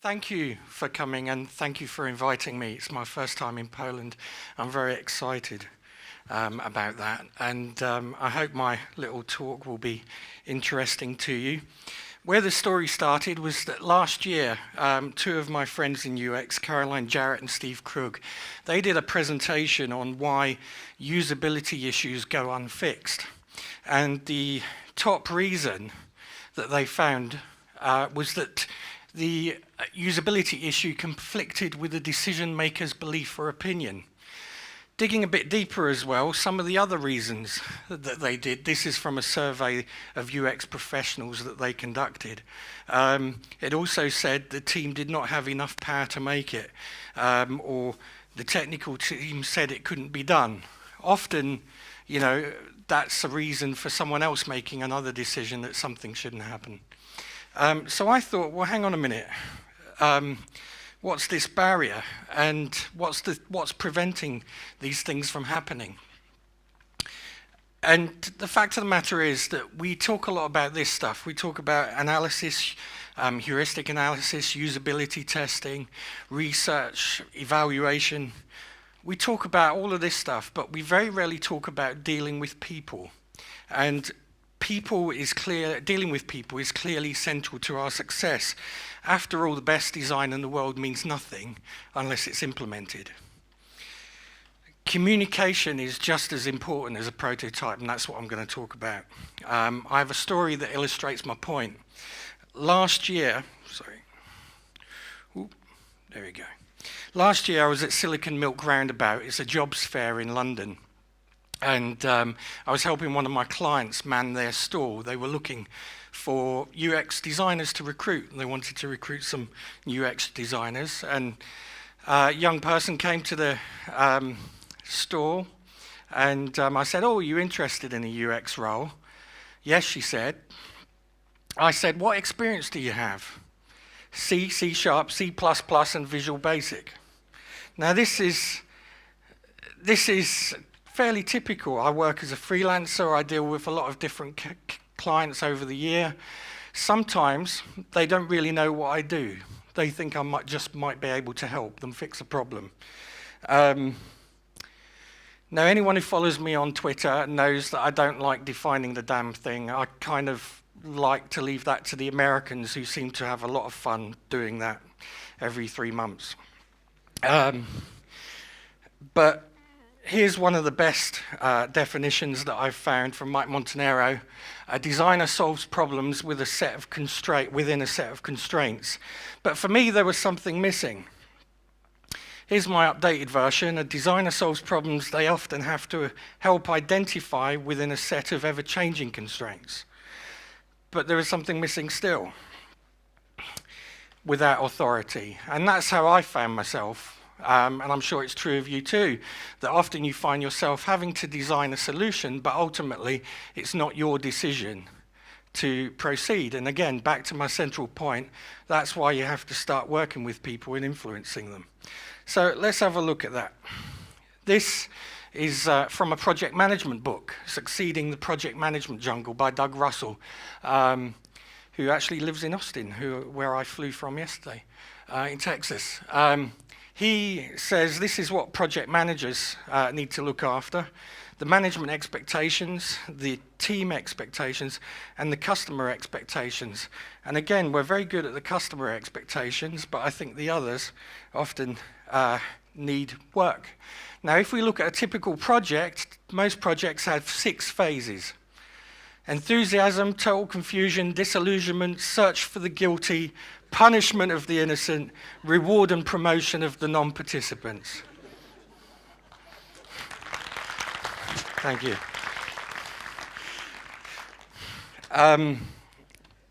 Thank you for coming and thank you for inviting me. It's my first time in Poland. I'm very excited about that, and I hope my little talk will be interesting to you. Where the story started was that last year, two of my friends in UX, Caroline Jarrett and Steve Krug, they did a presentation on why usability issues go unfixed. And the top reason that they found was that the usability issue conflicted with the decision maker's belief or opinion. Digging a bit deeper as well, some of the other reasons that they did, this is from a survey of UX professionals that they conducted. It also said the team did not have enough power to make it, or the technical team said it couldn't be done. Often, you know, that's a reason for someone else making another decision that something shouldn't happen. So I thought, well, hang on a minute. What's this barrier, and what's preventing these things from happening? And the fact of the matter is that we talk a lot about this stuff. We talk about analysis, heuristic analysis, usability testing, research, evaluation. We talk about all of this stuff, but we very rarely talk about dealing with people. And dealing with people is clearly central to our success. After all, the best design in the world means nothing unless it's implemented. Communication is just as important as a prototype, and that's what I'm going to talk about. I have a story that illustrates my point. Last year, there we go. Last year I was at Silicon Milk Roundabout. It's a jobs fair in London. And I was helping one of my clients man their store. They were looking for UX designers to recruit. They wanted to recruit some UX designers. And a young person came to the store, and I said, "Oh, are you interested in a UX role?" "Yes," she said. I said, "What experience do you have?" C, C#, C++, and Visual Basic. Now this is fairly typical. I work as a freelancer. I deal with a lot of different clients over the year. Sometimes they don't really know what I do. They think I might be able to help them fix a problem. Now, anyone who follows me on Twitter knows that I don't like defining the damn thing. I kind of like to leave that to the Americans, who seem to have a lot of fun doing that every 3 months. But here's one of the best definitions that I've found from Mike Montanaro. A designer solves problems with within a set of constraints. But for me, there was something missing. Here's my updated version. A designer solves problems they often have to help identify within a set of ever-changing constraints. But there is something missing still, without authority. And that's how I found myself. And I'm sure it's true of you too, that often you find yourself having to design a solution, but ultimately it's not your decision to proceed. And again, back to my central point, that's why you have to start working with people and influencing them. So let's have a look at that. This is from a project management book, Succeeding the Project Management Jungle by Doug Russell, who actually lives in Austin, where I flew from yesterday, in Texas. He says this is what project managers need to look after: the management expectations, the team expectations, and the customer expectations. And again, we're very good at the customer expectations, but I think the others often need work. Now, if we look at a typical project, most projects have 6 phases: enthusiasm, total confusion, disillusionment, search for the guilty, punishment of the innocent, reward and promotion of the non-participants. Thank you.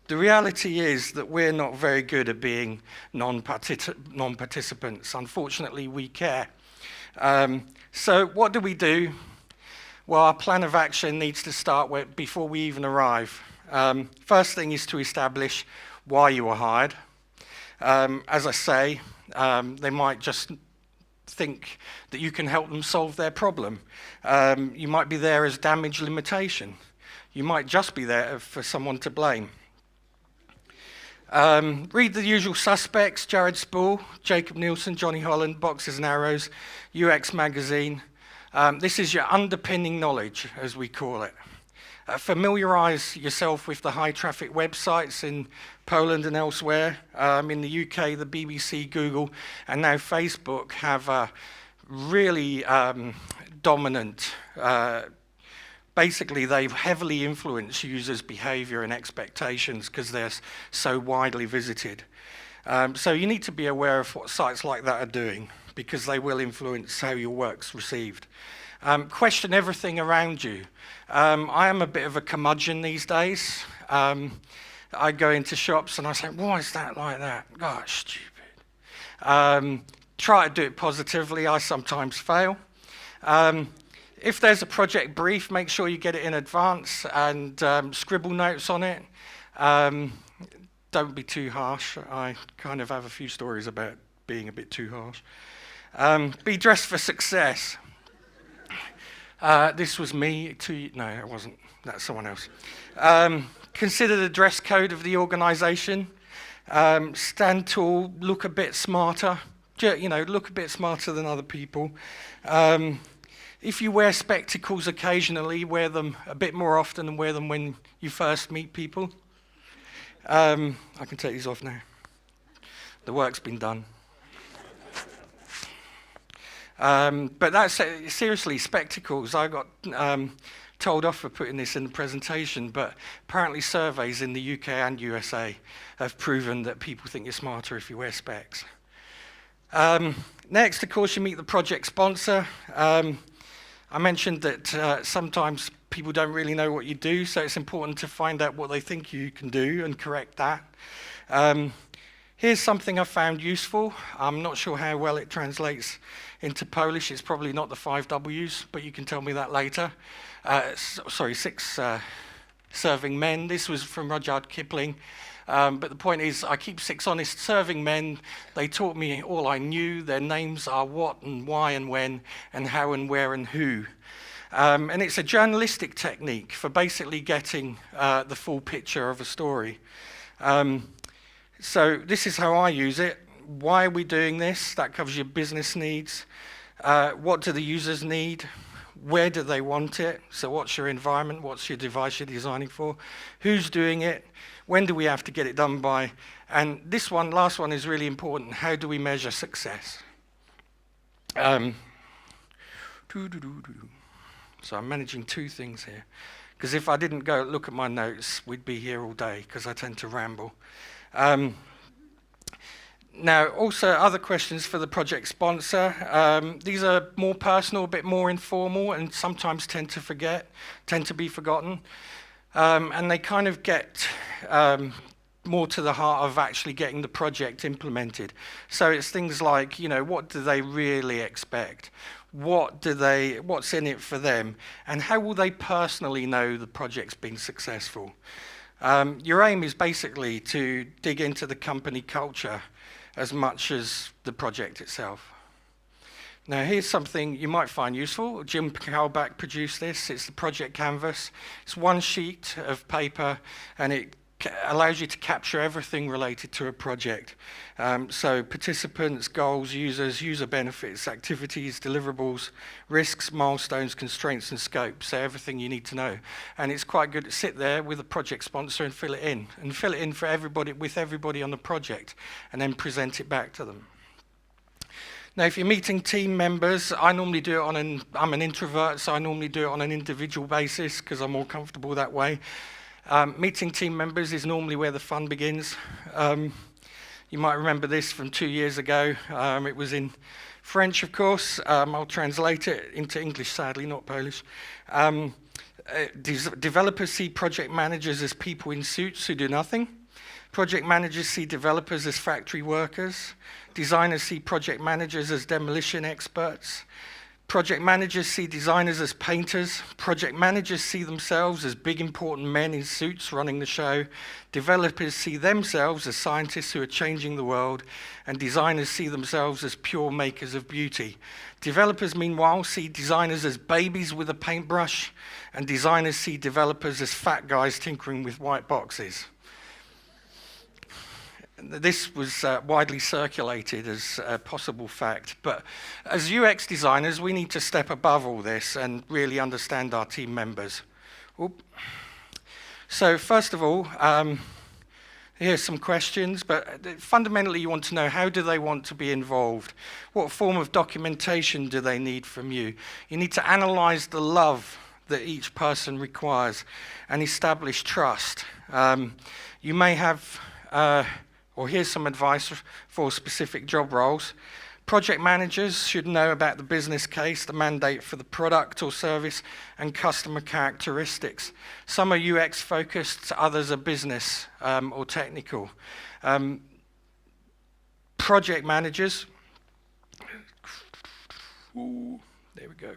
The reality is that we're not very good at being non-participants. Unfortunately, we care. So what do? Well, our plan of action needs to start before we even arrive. First thing is to establish why you were hired. As I say, they might just think that you can help them solve their problem. You might be there as damage limitation. You might just be there for someone to blame. Read the usual suspects: Jared Spool, Jacob Nielsen, Johnny Holland, Boxes and Arrows, UX Magazine. This is your underpinning knowledge, as we call it. Familiarise yourself with the high-traffic websites in Poland and elsewhere. In the UK, the BBC, Google, and now Facebook have a really dominant. Basically, they heavily influence users' behavior and expectations because they're so widely visited. So you need to be aware of what sites like that are doing, because they will influence how your work's received. Question everything around you. I am a bit of a curmudgeon these days. I go into shops and I say, why is that like that? Gosh, stupid. Try to do it positively. I sometimes fail. If there's a project brief, make sure you get it in advance and scribble notes on it. Don't be too harsh. I kind of have a few stories about being a bit too harsh. Be dressed for success. This was me. No, it wasn't. That's someone else. Consider the dress code of the organisation. Stand tall. Look a bit smarter. Look a bit smarter than other people. If you wear spectacles occasionally, wear them a bit more often than wear them when you first meet people. I can take these off now. The work's been done. But that's seriously, spectacles. I got told off for putting this in the presentation, but apparently surveys in the UK and USA have proven that people think you're smarter if you wear specs. Next, of course, you meet the project sponsor. I mentioned that sometimes people don't really know what you do, so it's important to find out what they think you can do and correct that. Here's something I found useful. I'm not sure how well it translates into Polish. It's probably not the 5 W's, but you can tell me that later. 6 serving men. This was from Rudyard Kipling. But the point is, I keep 6 honest serving men. They taught me all I knew. Their names are what and why and when and how and where and who. And it's a journalistic technique for basically getting the full picture of a story. So this is how I use it. Why are we doing this? That covers your business needs. What do the users need? Where do they want it? So what's your environment? What's your device you're designing for? Who's doing it? When do we have to get it done by? And this one, last one, is really important. How do we measure success? So I'm managing 2 things here. Because if I didn't go look at my notes, we'd be here all day, because I tend to ramble. Now, also other questions for the project sponsor. These are more personal, a bit more informal, and sometimes tend to be forgotten. And they kind of get more to the heart of actually getting the project implemented. So it's things like, what do they really expect? What's in it for them? And how will they personally know the project's been successful? Your aim is basically to dig into the company culture as much as the project itself. Now, here's something you might find useful. Jim Kalbach produced this. It's the project canvas. It's 1 sheet of paper, and it allows you to capture everything related to a project. So participants, goals, users, user benefits, activities, deliverables, risks, milestones, constraints, and scope. So everything you need to know. And it's quite good to sit there with a project sponsor and fill it in. And fill it in for everybody, with everybody on the project, and then present it back to them. Now, if you're meeting team members, I normally do it I'm an introvert, so I normally do it on an individual basis because I'm more comfortable that way. Meeting team members is normally where the fun begins. You might remember this from 2 years ago. It was in French, of course. I'll translate it into English, sadly, not Polish. Developers see project managers as people in suits who do nothing. Project managers see developers as factory workers. Designers see project managers as demolition experts. Project managers see designers as painters. Project managers see themselves as big, important men in suits running the show. Developers see themselves as scientists who are changing the world. And designers see themselves as pure makers of beauty. Developers, meanwhile, see designers as babies with a paintbrush. And designers see developers as fat guys tinkering with white boxes. This was widely circulated as a possible fact, but as UX designers, we need to step above all this and really understand our team members. Oop. So first of all, here's some questions, but fundamentally you want to know, how do they want to be involved? What form of documentation do they need from you? You need to analyze the love that each person requires and establish trust. You may have, or here's some advice for specific job roles. Project managers should know about the business case, the mandate for the product or service, and customer characteristics. Some are UX focused, others are business or technical. Project managers, there we go.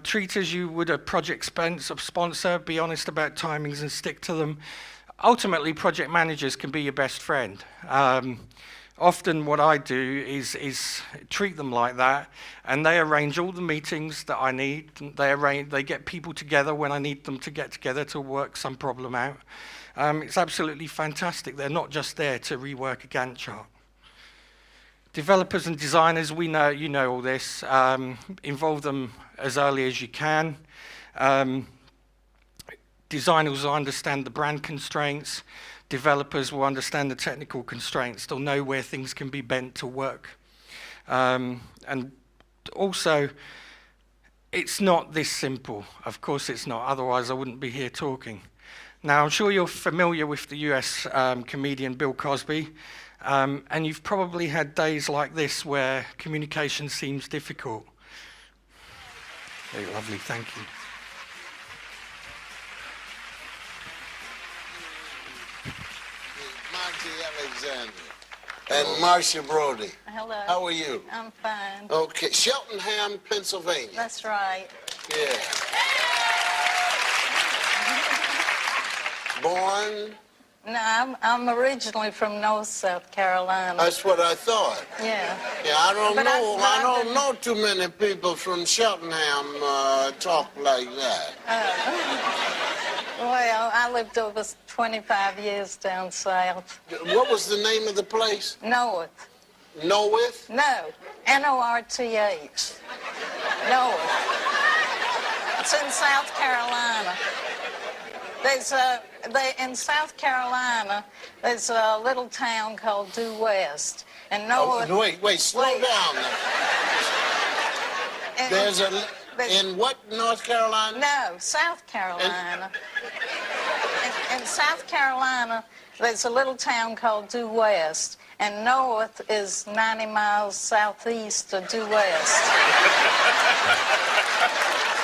Treat as you would a project sponsor, be honest about timings and stick to them. Ultimately, project managers can be your best friend. Often what I do is treat them like that, and they arrange all the meetings that I need. They get people together when I need them to get together to work some problem out. It's absolutely fantastic. They're not just there to rework a Gantt chart. Developers and designers, we know, you know all this. Involve them as early as you can. Designers will understand the brand constraints. Developers will understand the technical constraints. They'll know where things can be bent to work. And also, it's not this simple. Of course it's not, otherwise I wouldn't be here talking. Now, I'm sure you're familiar with the US comedian Bill Cosby, and you've probably had days like this where communication seems difficult. Very lovely, thank you. Alexander and Marcia Brody. Hello. How are you? I'm fine. Okay, Cheltenham, Pennsylvania. That's right. Yeah. Born? No, I'm originally from North South Carolina. That's what I thought. Yeah. Yeah, I don't But know. I I don't didn't- know too many people from Cheltenham talk like that. Well, I lived over 25 years down south. What was the name of the place? North. Norwith? No. North. North. It's in South Carolina. In South Carolina, there's a little town called Due West. And North. Oh, wait, slow down now. In what, North Carolina? No, South Carolina. In South Carolina, there's a little town called Due West, and North is 90 miles southeast of Due West.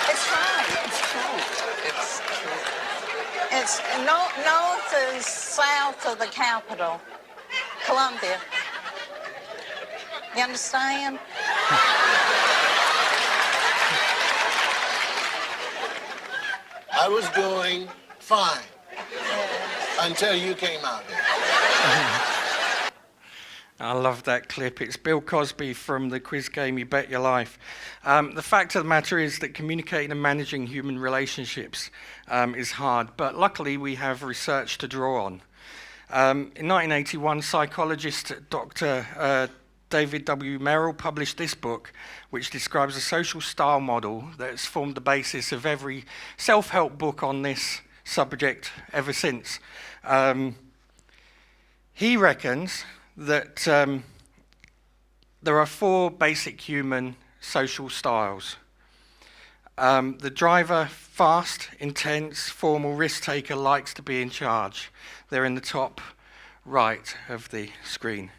It's right. It's true. North is south of the capital, Columbia. You understand? I was doing fine until you came out here. I love that clip. It's Bill Cosby from the quiz game You Bet Your Life. The fact of the matter is that communicating and managing human relationships is hard, but luckily we have research to draw on. In 1981, psychologist Dr. David W. Merrill published this book, which describes a social style model that's formed the basis of every self-help book on this subject ever since. He reckons that there are 4 basic human social styles. The driver, fast, intense, formal, risk-taker, likes to be in charge. They're in the top right of the screen.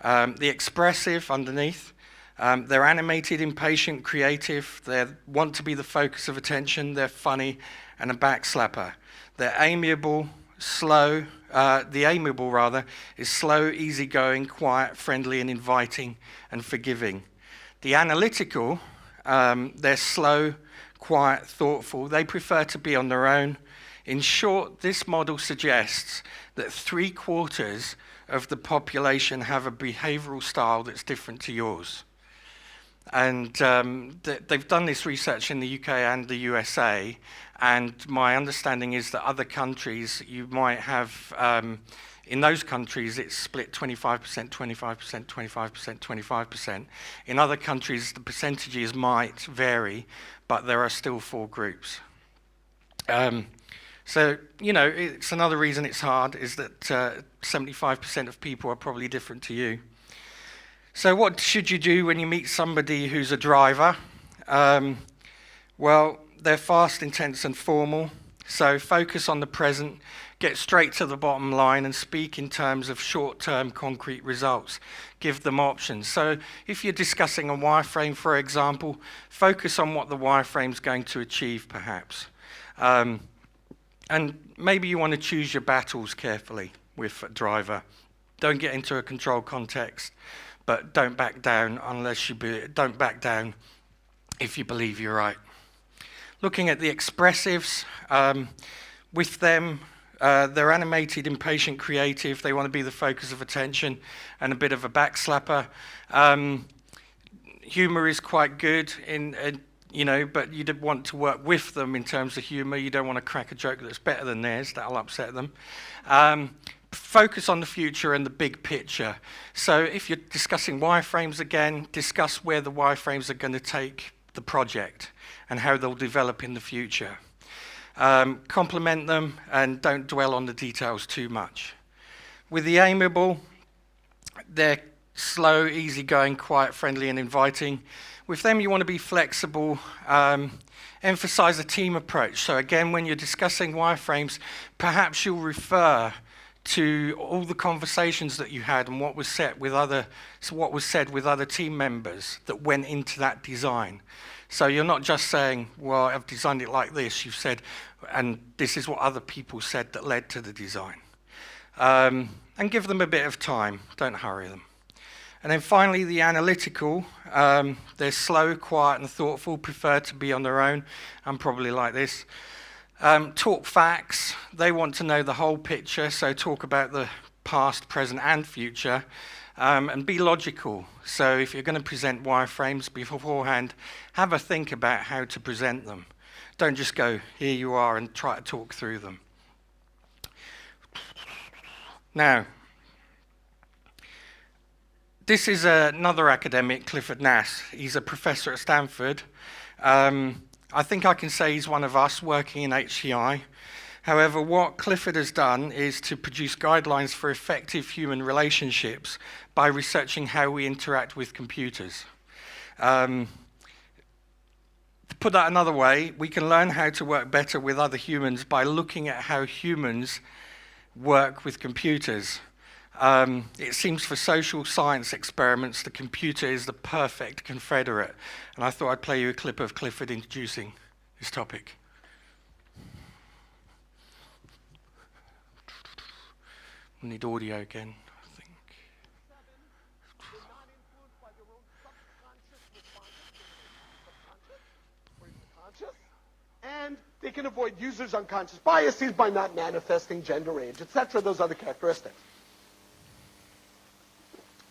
The expressive underneath, they're animated, impatient, creative, they want to be the focus of attention, they're funny, and a backslapper. They're amiable, slow, the amiable rather, is slow, easygoing, quiet, friendly, and inviting, and forgiving. The analytical, they're slow, quiet, thoughtful, they prefer to be on their own. In short, this model suggests that 3/4 of the population have a behavioral style that's different to yours. And they've done this research in the UK and the USA, And my understanding is that other countries, you might have, in those countries, it's split 25%, 25%, 25%, 25%. In other countries, the percentages might vary, but there are still 4 groups. So, you know, it's another reason it's hard, is that 75% of people are probably different to you. So what should you do when you meet somebody who's a driver? Well, they're fast, intense, and formal. So focus on the present, get straight to the bottom line, and speak in terms of short-term concrete results. Give them options. So if you're discussing a wireframe, for example, focus on what the wireframe's going to achieve, perhaps. And maybe you want to choose your battles carefully with a driver. Don't get into a control context, but don't back down don't back down if you believe you're right. Looking at the expressives, with them, they're animated, impatient, creative. They want to be the focus of attention and a bit of a backslapper. Humor is quite good you know, but you would want to work with them in terms of humor. You don't want to crack a joke that's better than theirs. That'll upset them. Focus on the future and the big picture. So if you're discussing wireframes again, discuss where the wireframes are going to take the project and how they'll develop in the future. Complement them and don't dwell on the details too much. With the amiable, they're slow, easygoing, quiet, friendly, and inviting. With them, you want to be flexible, emphasize a team approach. So again, when you're discussing wireframes, perhaps you'll refer to all the conversations that you had and what was said with other team members that went into that design. So you're not just saying, well, I've designed it like this. You've said, and this is what other people said that led to the design. And give them a bit of time. Don't hurry them. And then finally, the analytical. They're slow, quiet, and thoughtful, prefer to be on their own. I'm probably like this. Talk facts. They want to know the whole picture, so talk about the past, present, and future. And be logical. So if you're going to present wireframes beforehand, have a think about how to present them. Don't just go, here you are, and try to talk through them. Now, this is another academic, Clifford Nass. He's a professor at Stanford. I think I can say he's one of us working in HCI. However, what Clifford has done is to produce guidelines for effective human relationships by researching how we interact with computers. To put that another way, we can learn how to work better with other humans by looking at how humans work with computers. It seems for social science experiments, the computer is the perfect confederate. And I thought I'd play you a clip of Clifford introducing this topic. We need audio again, I think. And they can avoid users' unconscious biases by not manifesting gender, age, etc., those other characteristics.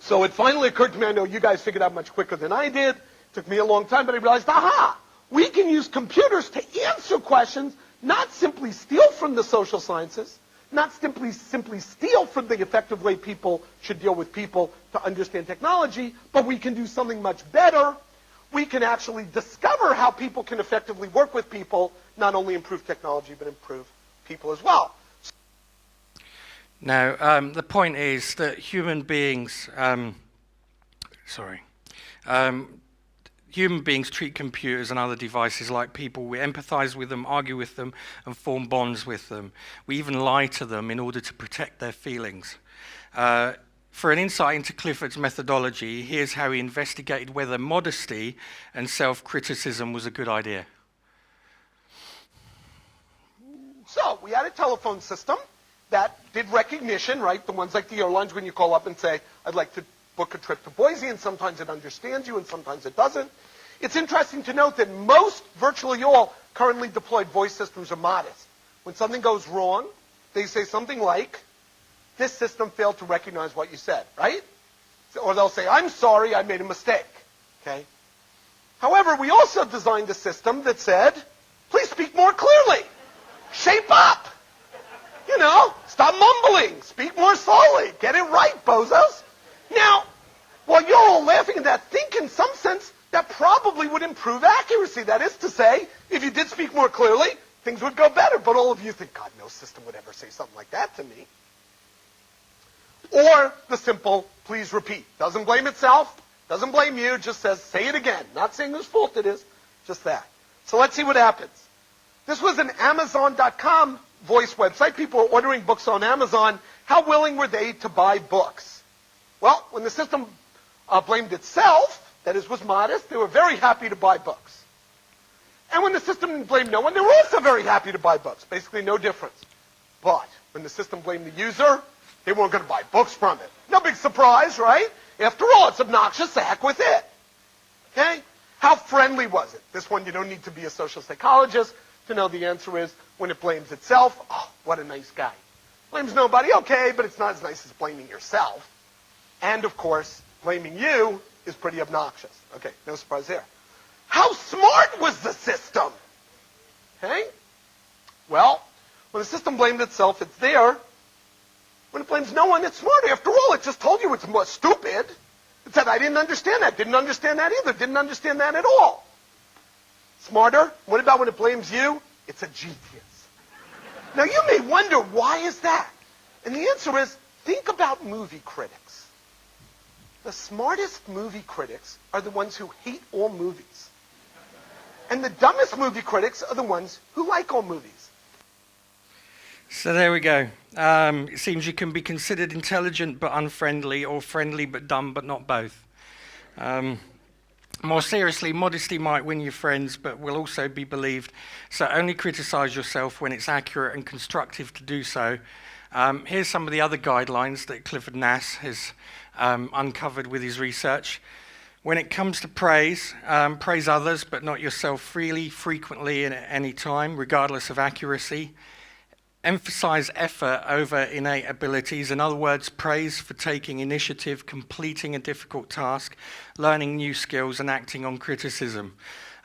So it finally occurred to me, I know you guys figured out much quicker than I did. It took me a long time, but I realized, aha! We can use computers to answer questions, not simply steal from the social sciences, not simply steal from the effective way people should deal with people to understand technology, but we can do something much better. We can actually discover how people can effectively work with people, not only improve technology, but improve people as well. Now, the point is that human beings, human beings treat computers and other devices like people. We empathize with them, argue with them, and form bonds with them. We even lie to them in order to protect their feelings. For an insight into Clifford's methodology, here's how he investigated whether modesty and self-criticism was a good idea. So we had a telephone system that did recognition, right? The ones like the airlines when you call up and say, I'd like to book a trip to Boise, and sometimes it understands you and sometimes it doesn't. It's interesting to note that most, virtually all, currently deployed voice systems are modest. When something goes wrong, they say something like, this system failed to recognize what you said, right? Or they'll say, I'm sorry, I made a mistake, okay? However, we also designed a system that said, Please speak more clearly. Shape up. You know, stop mumbling. Speak more slowly. Get it right, bozos. Now, while you're all laughing at that, think in some sense that probably would improve accuracy. That is to say, if you did speak more clearly, things would go better. But all of you think, God, no system would ever say something like that to me. Or the simple, please repeat. Doesn't blame itself, doesn't blame you, just says, say it again. Not saying whose fault it is, just that. So let's see what happens. This was an Amazon.com voice website. People were ordering books on Amazon. How willing were they to buy books? Well, when the system blamed itself, that is, was modest, they were very happy to buy books. And when the system didn't blame no one, they were also very happy to buy books. Basically, no difference. But when the system blamed the user, they weren't going to buy books from it. No big surprise, right? After all, it's obnoxious, the heck with it. Okay? How friendly was it? This one, you don't need to be a social psychologist to know the answer is when it blames itself, oh, what a nice guy. Blames nobody, okay, but it's not as nice as blaming yourself. And, of course, blaming you is pretty obnoxious. Okay, no surprise there. How smart was the system? Okay? Well, when the system blamed itself, it's there. When it blames no one, it's smart. After all, it just told you it's more stupid. It said, I didn't understand that. Didn't understand that either. Didn't understand that at all. Smarter? What about when it blames you? It's a genius. Now, you may wonder, why is that? And the answer is, think about movie critics. The smartest movie critics are the ones who hate all movies. And the dumbest movie critics are the ones who like all movies. So there we go. It seems you can be considered intelligent but unfriendly, or friendly but dumb but not both. More seriously, modesty might win you friends, but will also be believed. So only criticize yourself when it's accurate and constructive to do so. Here's some of the other guidelines that Clifford Nass has uncovered with his research. When it comes to praise, praise others but not yourself freely, frequently, and at any time, regardless of accuracy. Emphasize effort over innate abilities. In other words, praise for taking initiative, completing a difficult task, learning new skills, and acting on criticism.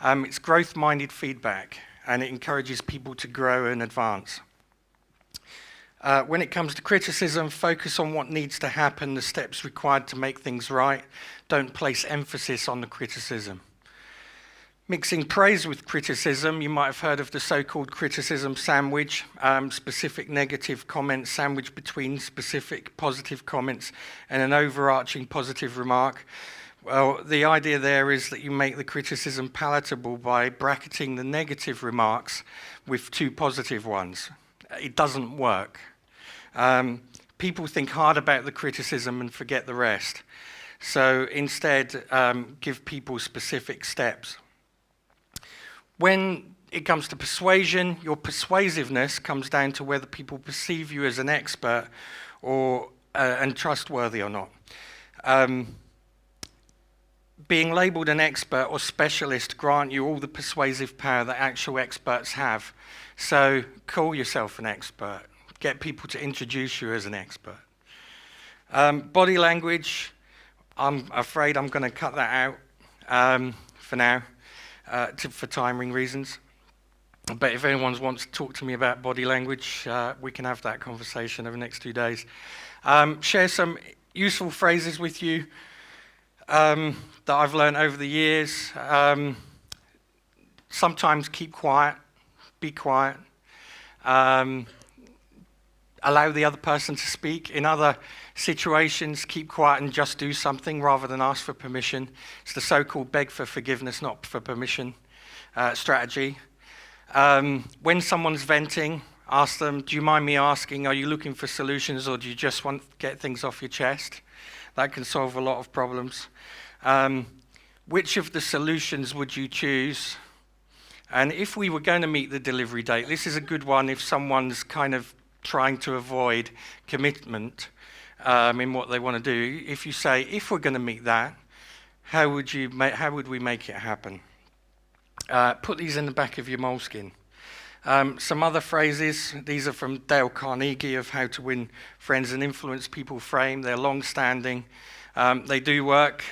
It's growth-minded feedback, and it encourages people to grow and advance. When it comes to criticism, focus on what needs to happen, the steps required to make things right. Don't place emphasis on the criticism. Mixing praise with criticism, you might have heard of the so-called criticism sandwich, specific negative comments sandwiched between specific positive comments and an overarching positive remark. Well, the idea there is that you make the criticism palatable by bracketing the negative remarks with two positive ones. It doesn't work. People think hard about the criticism and forget the rest. So instead, give people specific steps. When it comes to persuasion, your persuasiveness comes down to whether people perceive you as an expert or and trustworthy or not. Being labeled an expert or specialist grant you all the persuasive power that actual experts have. So call yourself an expert. Get people to introduce you as an expert. Body language, I'm afraid I'm going to cut that out for now. For timing reasons. But if anyone wants to talk to me about body language, we can have that conversation over the next 2 days. Share some useful phrases with you that I've learned over the years. Sometimes keep quiet, be quiet. Allow the other person to speak. In other situations, keep quiet and just do something rather than ask for permission. It's the so-called beg for forgiveness, not for permission strategy. When someone's venting, ask them, do you mind me asking, are you looking for solutions or do you just want to get things off your chest? That can solve a lot of problems. Which of the solutions would you choose? And if we were going to meet the delivery date, this is a good one if someone's kind of trying to avoid commitment in what they want to do. If you say, if we're going to meet that, how would we make it happen? Put these in the back of your moleskin. Some other phrases, these are from Dale Carnegie of How to Win Friends and Influence People Frame. They're long-standing. They do work.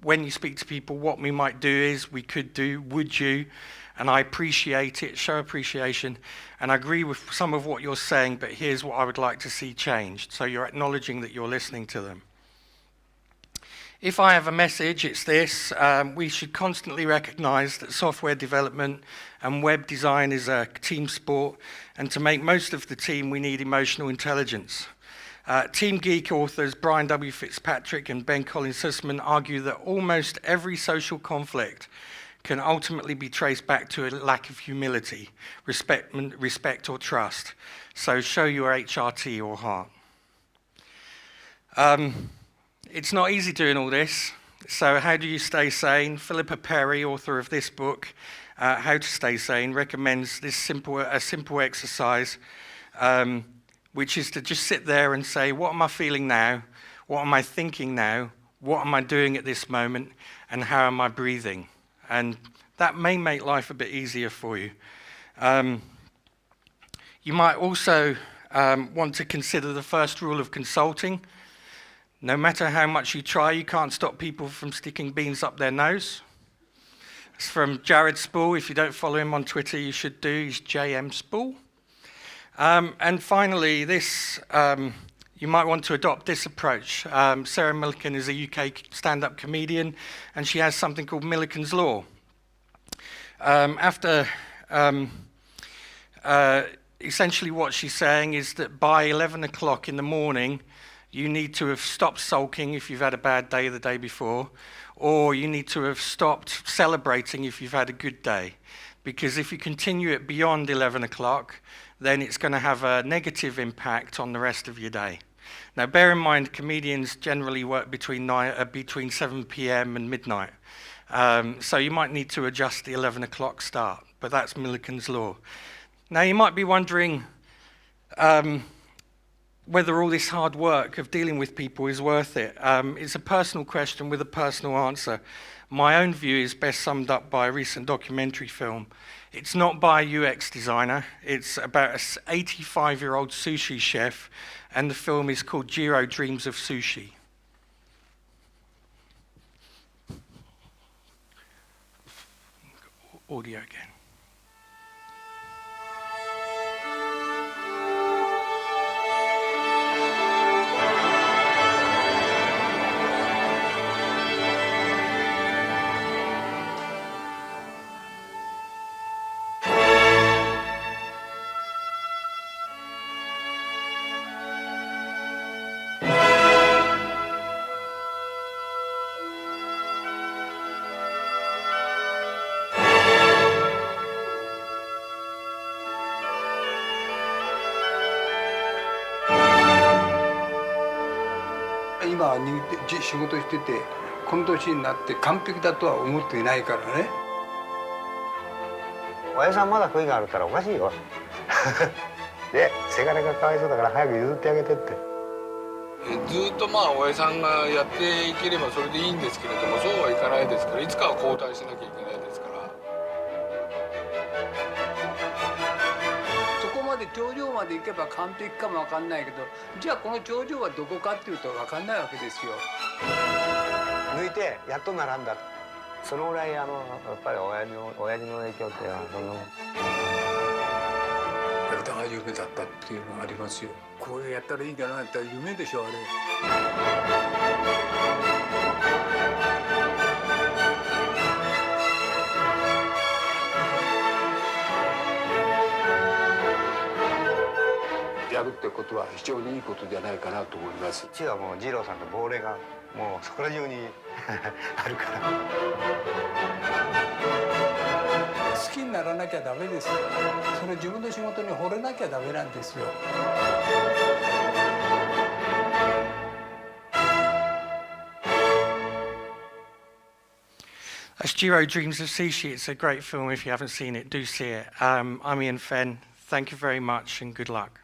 When you speak to people, what we might do is, we could do, would you, and I appreciate it, show appreciation, and I agree with some of what you're saying, but here's what I would like to see changed. So you're acknowledging that you're listening to them. If I have a message, it's this. We should constantly recognize that software development and web design is a team sport, and to make most of the team, we need emotional intelligence. Team Geek authors Brian W. Fitzpatrick and Ben Collins Sussman argue that almost every social conflict can ultimately be traced back to a lack of humility, respect or trust. So show your HRT or heart. It's not easy doing all this. So how do you stay sane? Philippa Perry, author of this book, How to Stay Sane, recommends a simple exercise, which is to just sit there and say, what am I feeling now? What am I thinking now? What am I doing at this moment? And how am I breathing? And that may make life a bit easier for you. You might also want to consider the first rule of consulting. No matter how much you try, you can't stop people from sticking beans up their nose. It's from Jared Spool. If you don't follow him on Twitter, you should do. He's JM Spool. And finally, this, you might want to adopt this approach. Sarah Millican is a UK stand-up comedian, and she has something called Millican's Law. Essentially what she's saying is that by 11 o'clock in the morning, you need to have stopped sulking if you've had a bad day the day before, or you need to have stopped celebrating if you've had a good day. Because if you continue it beyond 11 o'clock, then it's going to have a negative impact on the rest of your day. Now, bear in mind, comedians generally work between 7 p.m. and midnight. So you might need to adjust the 11 o'clock start, but that's Millican's Law. Now, you might be wondering whether all this hard work of dealing with people is worth it. It's a personal question with a personal answer. My own view is best summed up by a recent documentary film. It's not by a UX designer. It's about an 85-year-old sushi chef, and the film is called Jiro Dreams of Sushi. Audio again.今仕事しててこの年になって完璧だとは思っていないからね。親父さんまだ悔いがあるったらおかしいよ。で、せがれがかわいそうだから早く譲ってあげてって。ずっとまあ親父さんがやっていければそれでいいんですけれども、そうはいかないですから、いつかは交代しなきゃいけないですから。そこまで頂上まで行けば完璧かもわかんないけど、じゃあこの頂上はどこかっていうとわかんないわけですよ。抜いてやっと並んだ。そのぐらいやっぱり親父の影響ってそんなもん。やりたが夢だったっていうのがありますよ。こうやったらいいかなって夢でしょあれ。やるってことは非常にいいことじゃないかなと思います。父はもう二郎さんの亡霊がもうそこら中にあるから。好きにならなきゃダメですよ。それ自分の仕事に惚れなきゃダメなんですよ。That's Jiro Dreams of Sushi. It's a great film. If you haven't seen it, do see it. I'm Ian Fenn. Thank you very much and good luck.